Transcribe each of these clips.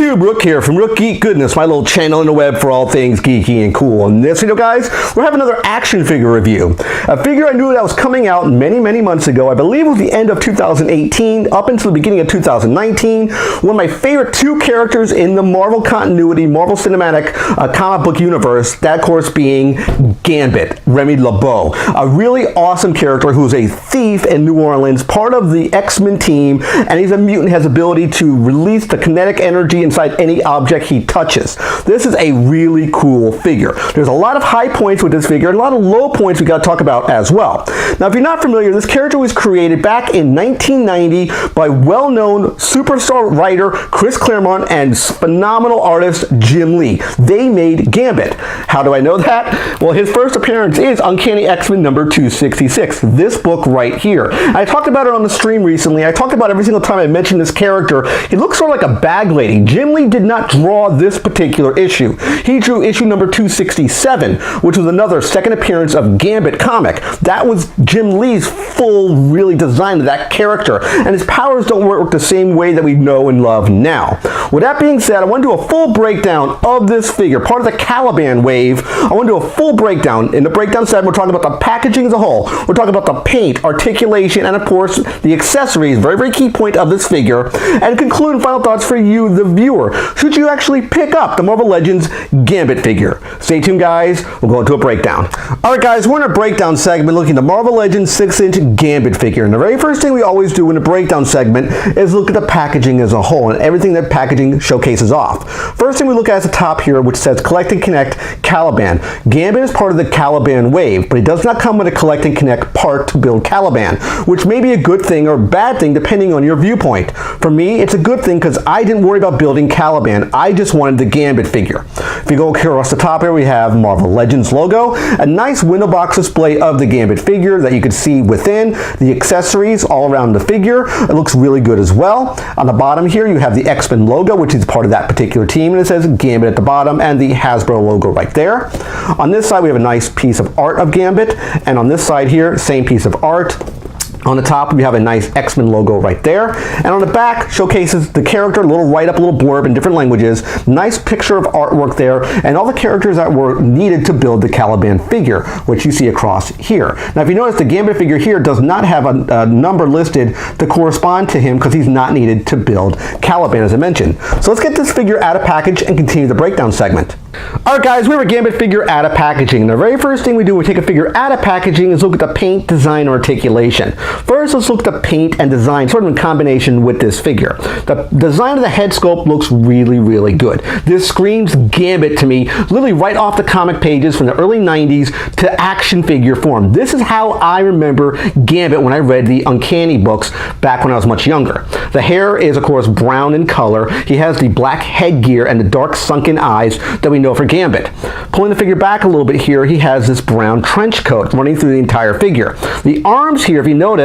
YouTube, Rook here from Rook Geek Goodness, my little channel on the web for all things geeky and cool. In this video, guys, we're having another action figure review. A figure I knew that was coming out many months ago. I believe it was the end of 2018 up until the beginning of 2019. One of my favorite two characters in the Marvel continuity, Marvel Cinematic comic book universe, that of course being Gambit, Remy LeBeau. A really awesome character who's a thief in New Orleans, part of the X-Men team, and he's a mutant, has the ability to release the kinetic energy inside any object he touches. This is a really cool figure. There's a lot of high points with this figure and a lot of low points we got to talk about as well. Now, if you're not familiar, this character was created back in 1990 by well-known superstar writer Chris Claremont and phenomenal artist Jim Lee. They made Gambit. How do I know that? Well, his first appearance is Uncanny X-Men number 266, this book right here. I talked about it on the stream recently. I talked about every single time I mentioned this character. He looks sort of like a bag lady. Jim Lee did not draw this particular issue. He drew issue number 267, which was another second appearance of Gambit comic. That was Jim Lee's full, really design of that character, and his powers don't work the same way that we know and love now. With that being said, I want to do a full breakdown of this figure, part of the Caliban wave. I want to do a full breakdown. In the breakdown segment, we're talking about the packaging as a whole. We're talking about the paint, articulation, and of course, the accessories, very key point of this figure, and conclude and final thoughts for you, the viewer. Should you actually pick up the Marvel Legends Gambit figure? Stay tuned, guys. We'll go into a breakdown. Alright, guys, we're in a breakdown segment looking at the Marvel Legends 6-inch Gambit figure. And the very first thing we always do in the breakdown segment is look at the packaging as a whole and everything that packaging showcases off. First thing we look at is the top here, which says Collect and Connect Caliban. Gambit is part of the Caliban wave, but it does not come with a Collect and Connect part to build Caliban, which may be a good thing or a bad thing depending on your viewpoint. For me, it's a good thing because I didn't worry about building Caliban. I just wanted the Gambit figure. If you go across the top here, we have Marvel Legends logo, a nice window box display of the Gambit figure that you can see within, the accessories all around the figure. It looks really good as well. On the bottom here, you have the X-Men logo, which is part of that particular team, and it says Gambit at the bottom, and the Hasbro logo right there. On this side, we have a nice piece of art of Gambit, and on this side here, same piece of art. On the top, we have a nice X-Men logo right there. And on the back, showcases the character, a little write-up, a little blurb in different languages. Nice picture of artwork there, and all the characters that were needed to build the Caliban figure, which you see across here. Now, if you notice, the Gambit figure here does not have a number listed to correspond to him because he's not needed to build Caliban, as I mentioned. So let's get this figure out of package and continue the breakdown segment. Alright, guys, we have a Gambit figure out of packaging. The very first thing we do when we take a figure out of packaging is look at the paint, design, articulation. First, let's look at the paint and design, sort of in combination with this figure. The design of the head sculpt looks really good. This screams Gambit to me, literally right off the comic pages from the early 90s to action figure form. This is how I remember Gambit when I read the Uncanny books back when I was much younger. The hair is, of course, brown in color. He has the black headgear and the dark sunken eyes that we know for Gambit. Pulling the figure back a little bit here, he has this brown trench coat running through the entire figure. The arms here, if you notice,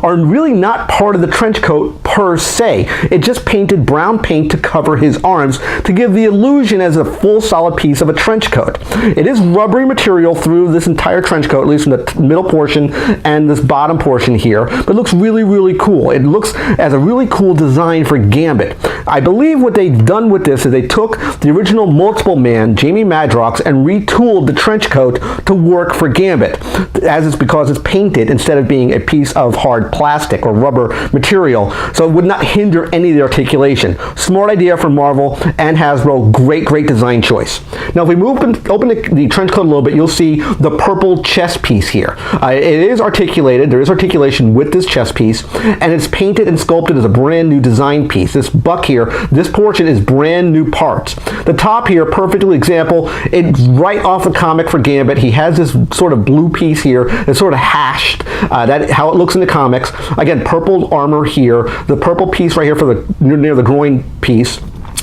are really not part of the trench coat per se. It just painted brown paint to cover his arms to give the illusion as a full solid piece of a trench coat. It is rubbery material through this entire trench coat, at least from the middle portion and this bottom portion here, but it looks really cool. It looks as a really cool design for Gambit. I believe what they've done with this is they took the original Multiple Man, Jamie Madrox, and retooled the trench coat to work for Gambit, as it's because it's painted instead of being a piece of hard plastic or rubber material, so it would not hinder any of the articulation. Smart idea for Marvel and Hasbro. Great design choice. Now, if we open the trench coat a little bit, you'll see the purple chest piece here. It is articulated. There is articulation with this chest piece, and it's painted and sculpted as a brand new design piece. This buck here, this portion is brand new parts. The top here, perfect example, it's right off the comic for Gambit. He has this sort of blue piece here that's sort of hashed. That's how it looks in the comics. Again, purple armor here, the purple piece right here for the near the groin piece.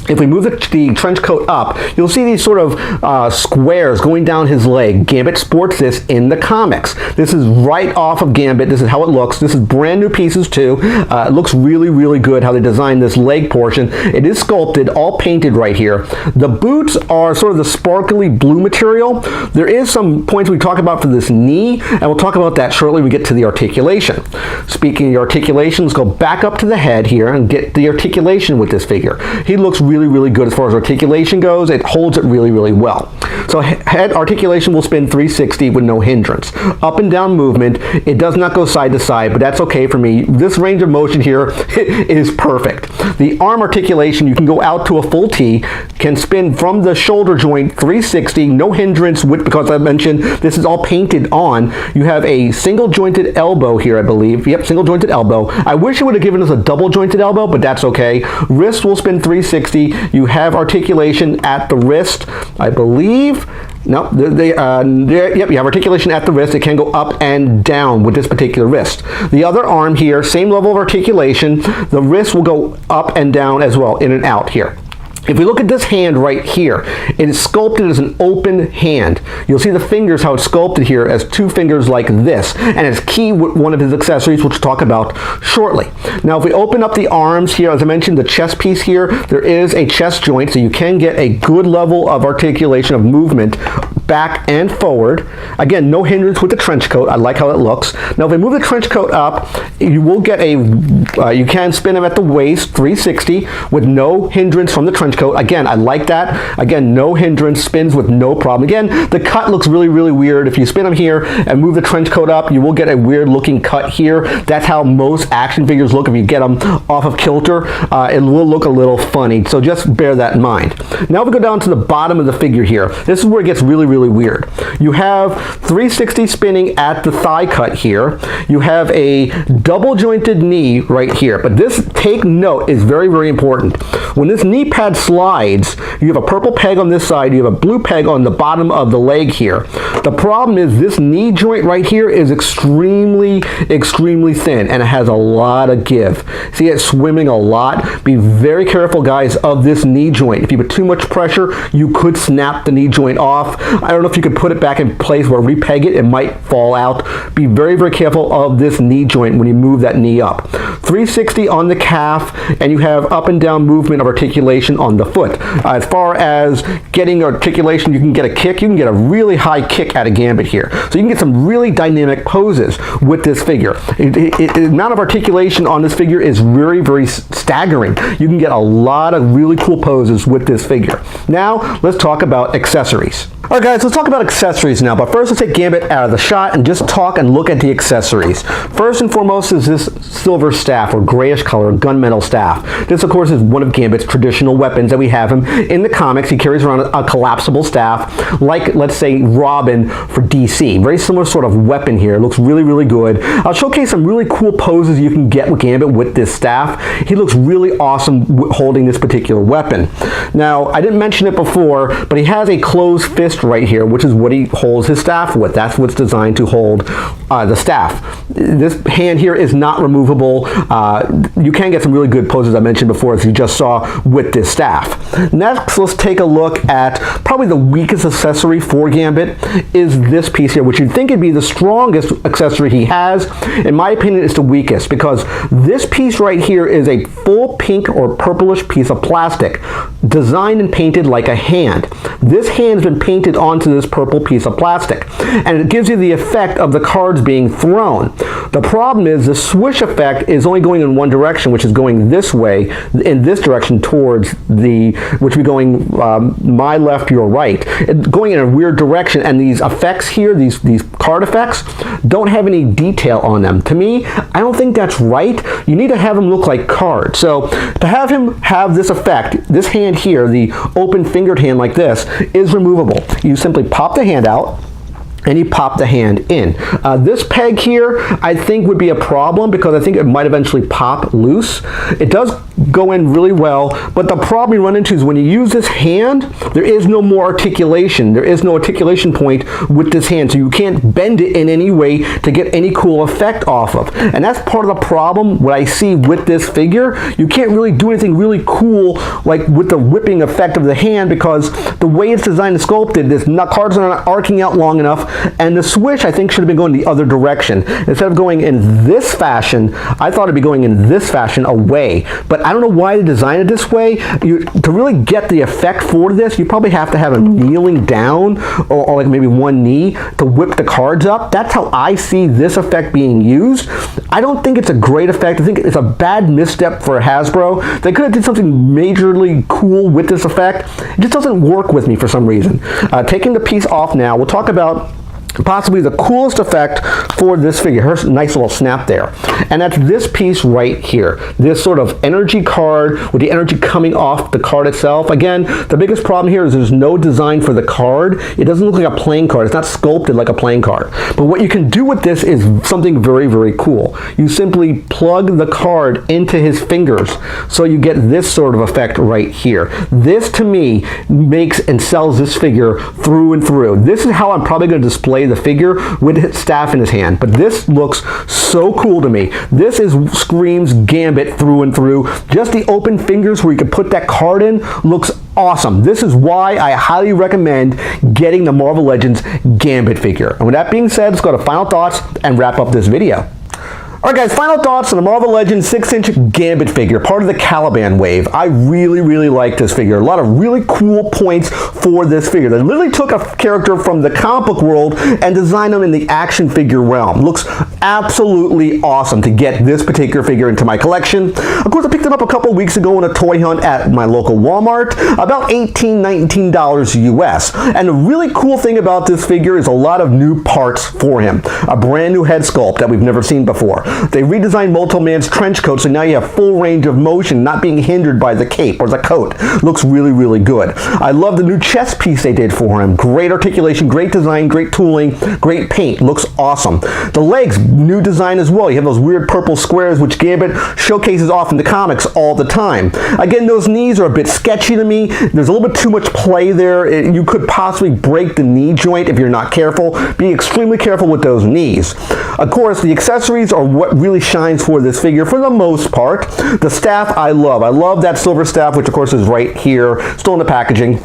If we move the trench coat up, you'll see these sort of squares going down his leg. Gambit sports this in the comics. This is right off of Gambit. This is how it looks. This is brand new pieces too. It looks really good how they designed this leg portion. It is sculpted, all painted right here. The boots are sort of the sparkly blue material. There is some points we talk about for this knee, and we'll talk about that shortly when we get to the articulation. Speaking of articulation, let's go back up to the head here and get the articulation with this figure. He looks really really good as far as articulation goes. It holds it really well. So head articulation will spin 360 with no hindrance. Up and down movement, it does not go side to side, but that's okay for me. This range of motion here is perfect. The arm articulation, you can go out to a full T, can spin from the shoulder joint 360, no hindrance, because I mentioned this is all painted on. You have a single jointed elbow here, I believe. Yep, single jointed elbow. I wish it would have given us a double jointed elbow, but that's okay. Wrist will spin 360. You have articulation at the wrist, I believe. No, yep, you have articulation at the wrist. It can go up and down with this particular wrist. The other arm here, same level of articulation. The wrist will go up and down as well, in and out here. If we look at this hand right here, it is sculpted as an open hand. You'll see the fingers, how it's sculpted here as two fingers like this, and it's key with one of his accessories, which we'll talk about shortly. Now, if we open up the arms here, as I mentioned, the chest piece here, there is a chest joint, so you can get a good level of articulation of movement back and forward. Again, no hindrance with the trench coat. I like how it looks. Now, if we move the trench coat up, you will get you can spin him at the waist, 360, with no hindrance from the trench coat. Again, I like that. Again, no hindrance, spins with no problem. Again, the cut looks really weird. If you spin him here and move the trench coat up, you will get a weird looking cut here. That's how most action figures look if you get them off of kilter. It will look a little funny, so just bear that in mind. Now, if we go down to the bottom of the figure here, this is where it gets really weird. You have 360 spinning at the thigh cut here. You have a double jointed knee right here, but this, take note, is very important. When this knee pad slides, you have a purple peg on this side, you have a blue peg on the bottom of the leg here. The problem is this knee joint right here is extremely thin, and it has a lot of give. See it swimming a lot. Be very careful, guys, of this knee joint. If you put too much pressure, you could snap the knee joint off. I don't know if you could put it back in place where repeg it might fall out. Be very careful of this knee joint when you move that knee up. 360 on the calf, and you have up and down movement of articulation on the foot. As far as getting articulation, you can get a kick. You can get a really high kick out of Gambit here. So you can get some really dynamic poses with this figure. The amount of articulation on this figure is very staggering. You can get a lot of really cool poses with this figure. Now, let's talk about accessories. Alright guys, let's talk about accessories now, but first let's take Gambit out of the shot and just talk and look at the accessories. First and foremost is this silver staff, or grayish color gunmetal staff. This of course is one of Gambit's traditional weapons that we have him in the comics. He carries around a collapsible staff, like let's say Robin for DC. Very similar sort of weapon here. It looks really good. I'll showcase some really cool poses you can get with Gambit with this staff. He looks really awesome holding this particular weapon. Now, I didn't mention it before, but he has a closed fist right here, which is what he holds his staff with. That's what's designed to hold the staff. This hand here is not removable. You can get some really good poses I mentioned before, as you just saw with this staff. Next, let's take a look at probably the weakest accessory for Gambit is this piece here, which you'd think would be the strongest accessory he has. In my opinion, it's the weakest, because this piece right here is a full pink or purplish piece of plastic designed and painted like a hand. This hand has been painted onto this purple piece of plastic, and it gives you the effect of the cards being thrown. The problem is the swish effect is only going in one direction, which is going this way, in this direction towards the, which would be going my left, your right. It's going in a weird direction, and these effects here, these card effects, don't have any detail on them. To me, I don't think that's right. You need to have them look like cards. So to have him have this effect, this hand here, the open fingered hand like this, is removable. You simply pop the hand out, and you pop the hand in. This peg here, I think, would be a problem, because I think it might eventually pop loose. It does go in really well, but the problem you run into is when you use this hand, there is no more articulation. There is no articulation point with this hand, so you can't bend it in any way to get any cool effect off of. And that's part of the problem, what I see with this figure. You can't really do anything really cool, like with the whipping effect of the hand, because the way it's designed and sculpted, cards are not arcing out long enough and the swoosh I think should have been going the other direction. Instead of going in this fashion, I thought it'd be going in this fashion away, but I don't know why they designed it this way. To really get the effect for this, you probably have to have him kneeling down, or like maybe one knee to whip the cards up. That's how I see this effect being used. I don't think it's a great effect. I think it's a bad misstep for Hasbro. They could have did something majorly cool with this effect. It just doesn't work with me for some reason. Taking the piece off now, we'll talk about possibly the coolest effect for this figure. Here's a nice little snap there. And that's this piece right here. This sort of energy card with the energy coming off the card itself. Again, the biggest problem here is there's no design for the card. It doesn't look like a playing card. It's not sculpted like a playing card. But what you can do with this is something very, very cool. You simply plug the card into his fingers, so you get this sort of effect right here. This, to me, makes and sells this figure through and through. This is how I'm probably going to display the figure with his staff in his hand, but this looks so cool to me. This screams Gambit through and through. Just the open fingers where you can put that card in looks awesome. This is why I highly recommend getting the Marvel Legends Gambit figure. And with that being said, let's go to final thoughts and wrap up this video. Alright guys, final thoughts on the Marvel Legends 6-inch Gambit figure, part of the Caliban wave. I really, really like this figure. A lot of really cool points for this figure. They literally took a character from the comic book world and designed them in the action figure realm. Looks absolutely awesome to get this particular figure into my collection. Of course, I picked it up a couple weeks ago in a toy hunt at my local Walmart, about $18, $19 US. And the really cool thing about this figure is a lot of new parts for him. A brand new head sculpt that we've never seen before. They redesigned Multi-Man's trench coat, so now you have full range of motion, not being hindered by the cape or the coat. Looks really, really good. I love the new chest piece they did for him. Great articulation, great design, great tooling, great paint. Looks awesome. The legs, new design as well. You have those weird purple squares, which Gambit showcases off in the comics all the time. Again, those knees are a bit sketchy to me. There's a little bit too much play there. You could possibly break the knee joint if you're not careful. Be extremely careful with those knees. Of course, the accessories are what really shines for this figure for the most part. The staff I love. I love that silver staff, which of course is right here, still in the packaging.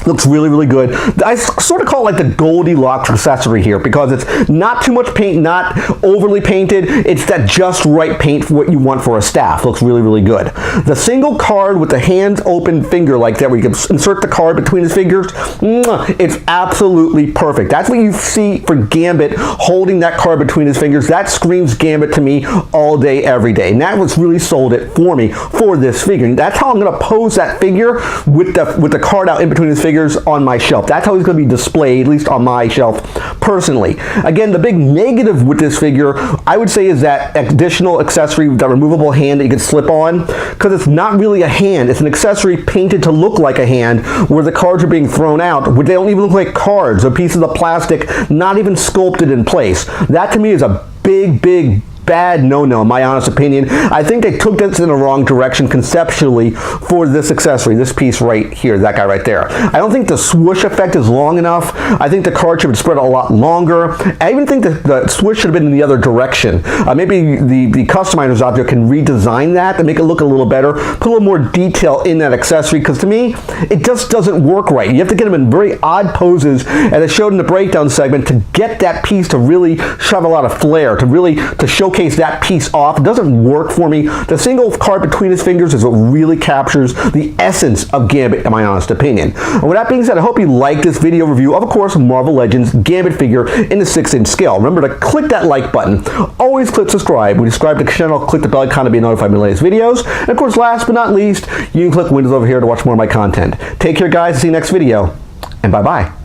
Looks really, really good. I sort of call it like the Goldilocks accessory here because it's not too much paint, not overly painted. It's that just right paint for what you want for a staff. Looks really, really good. The single card with the hands open finger like that where you can insert the card between his fingers, it's absolutely perfect. That's what you see for Gambit holding that card between his fingers. That screams Gambit to me all day, every day. And that was really sold it for me for this figure. And that's how I'm going to pose that figure with the card out in between his fingers on my shelf. That's how he's going to be displayed, at least on my shelf personally. Again, the big negative with this figure, I would say, is that additional accessory, that removable hand that you can slip on, because it's not really a hand. It's an accessory painted to look like a hand where the cards are being thrown out, where they don't even look like cards. They're pieces of plastic, not even sculpted in place. That to me is a big, big, bad no-no, in my honest opinion. I think they took this in the wrong direction conceptually for this accessory, this piece right here, that guy right there. I don't think the swoosh effect is long enough. I think the card should have spread a lot longer. I even think that the swoosh should have been in the other direction. Maybe the customizers out there can redesign that to make it look a little better, put a little more detail in that accessory, because to me, it just doesn't work right. You have to get them in very odd poses, as I showed in the breakdown segment, to get that piece to really shove a lot of flair, to showcase that piece off. It doesn't work for me. The single card between his fingers is what really captures the essence of Gambit, in my honest opinion. And with that being said, I hope you liked this video review of course, Marvel Legends Gambit figure in the 6-inch scale. Remember to click that like button. Always click subscribe. When you subscribe to the channel, click the bell icon to be notified of my latest videos. And of course, last but not least, you can click Windows over here to watch more of my content. Take care, guys. See you next video, and bye-bye.